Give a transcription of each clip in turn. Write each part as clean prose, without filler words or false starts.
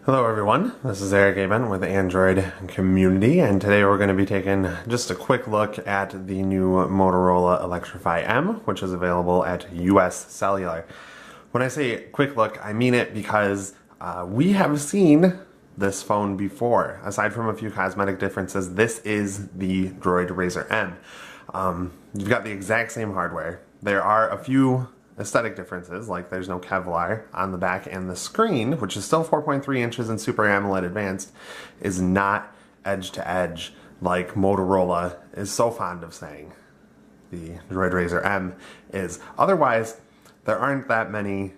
Hello everyone, this is Eric Aben with Android Community, and today we're going to be taking just a quick look at the new Motorola Electrify M, which is available at US Cellular. When I say quick look, I mean it because we have seen this phone before. Aside from a few cosmetic differences, this is the Droid Razr M. You've got the exact same hardware. There are a few aesthetic differences, like there's no Kevlar on the back, and the screen, which is still 4.3 inches and Super AMOLED Advanced, is not edge to edge like Motorola is so fond of saying the Droid Razr M is. Otherwise, there aren't that many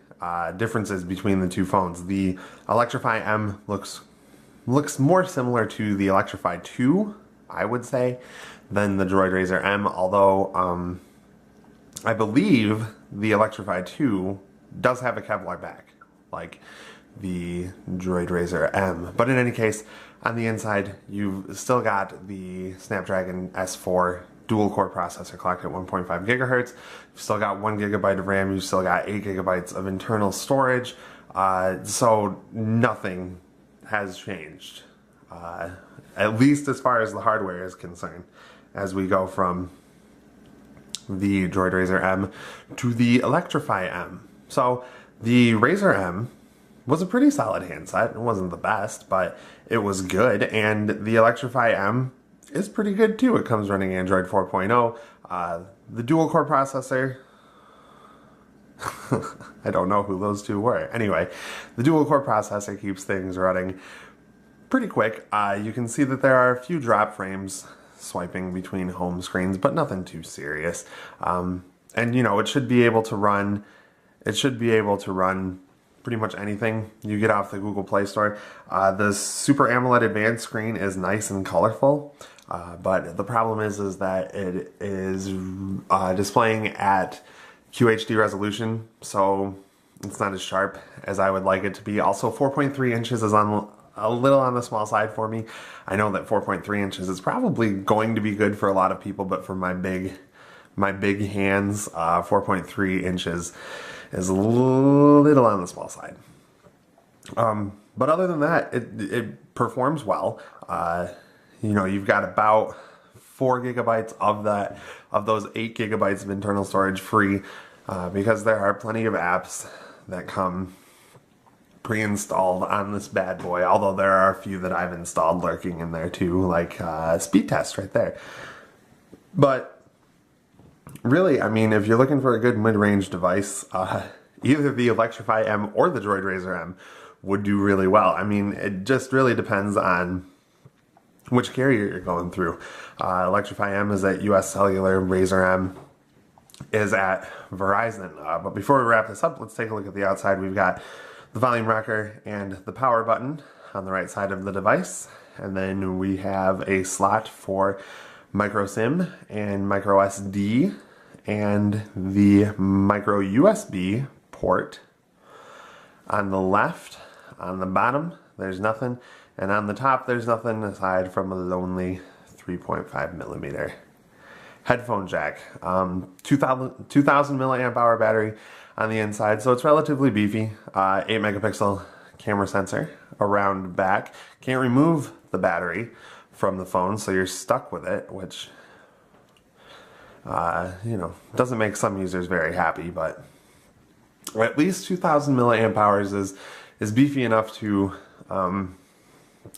differences between the two phones. The Electrify M looks more similar to the Electrify 2, I would say, than the Droid Razr M, although I believe the Electrify 2 does have a Kevlar back, like the Droid Razr M. But in any case, on the inside, you've still got the Snapdragon S4 dual-core processor clocked at 1.5 gigahertz. You've still got 1 gigabyte of RAM. You've still got 8 gigabytes of internal storage. So nothing has changed, at least as far as the hardware is concerned, as we go from the Droid Razr M to the Electrify M. So the Razr M was a pretty solid handset. It wasn't the best, but it was good, and the Electrify M is pretty good too. It comes running Android 4.0. The dual-core processor, I don't know who those two were. Anyway, the dual-core processor keeps things running pretty quick. You can see that there are a few drop frames swiping between home screens, but nothing too serious. And you know, it should be able to run pretty much anything you get off the Google Play Store. The Super AMOLED Advanced screen is nice and colorful, but the problem is that it is displaying at QHD resolution, so it's not as sharp as I would like it to be. Also, 4.3 inches is a little on the small side for me. I know that 4.3 inches is probably going to be good for a lot of people, but for my big hands, 4.3 inches is a little on the small side. But other than that, it performs well. You know, you've got about 4 gigabytes of those 8 gigabytes of internal storage free, because there are plenty of apps that come pre-installed on this bad boy, although there are a few that I've installed lurking in there too, like Speed Test right there. But really, I mean, if you're looking for a good mid-range device, either the Electrify M or the Droid Razr M would do really well. I mean, it just really depends on which carrier you're going through. Electrify M is at US Cellular, Razr M is at Verizon. But before we wrap this up, let's take a look at the outside. We've got the volume rocker and the power button on the right side of the device, and then we have a slot for micro SIM and micro SD and the micro USB port. On the left, on the bottom, there's nothing, and on the top there's nothing aside from a lonely 3.5 millimeter headphone jack. 2000 milliamp hour battery on the inside, so it's relatively beefy. 8 megapixel camera sensor around back. Can't remove the battery from the phone, so you're stuck with it, which you know, doesn't make some users very happy, but at least 2000 milliamp hours is beefy enough to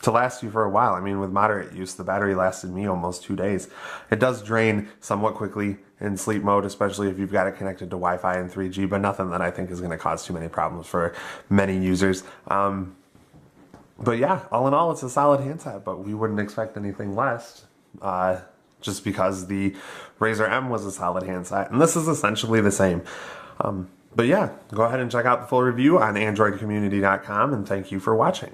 last you for a while. I mean, with moderate use, the battery lasted me almost 2 days. It does drain somewhat quickly in sleep mode, especially if you've got it connected to Wi-Fi and 3G, but nothing that I think is going to cause too many problems for many users. But yeah, all in all, it's a solid handset, but we wouldn't expect anything less, just because the Razr M was a solid handset, and this is essentially the same. But yeah, go ahead and check out the full review on AndroidCommunity.com, and thank you for watching.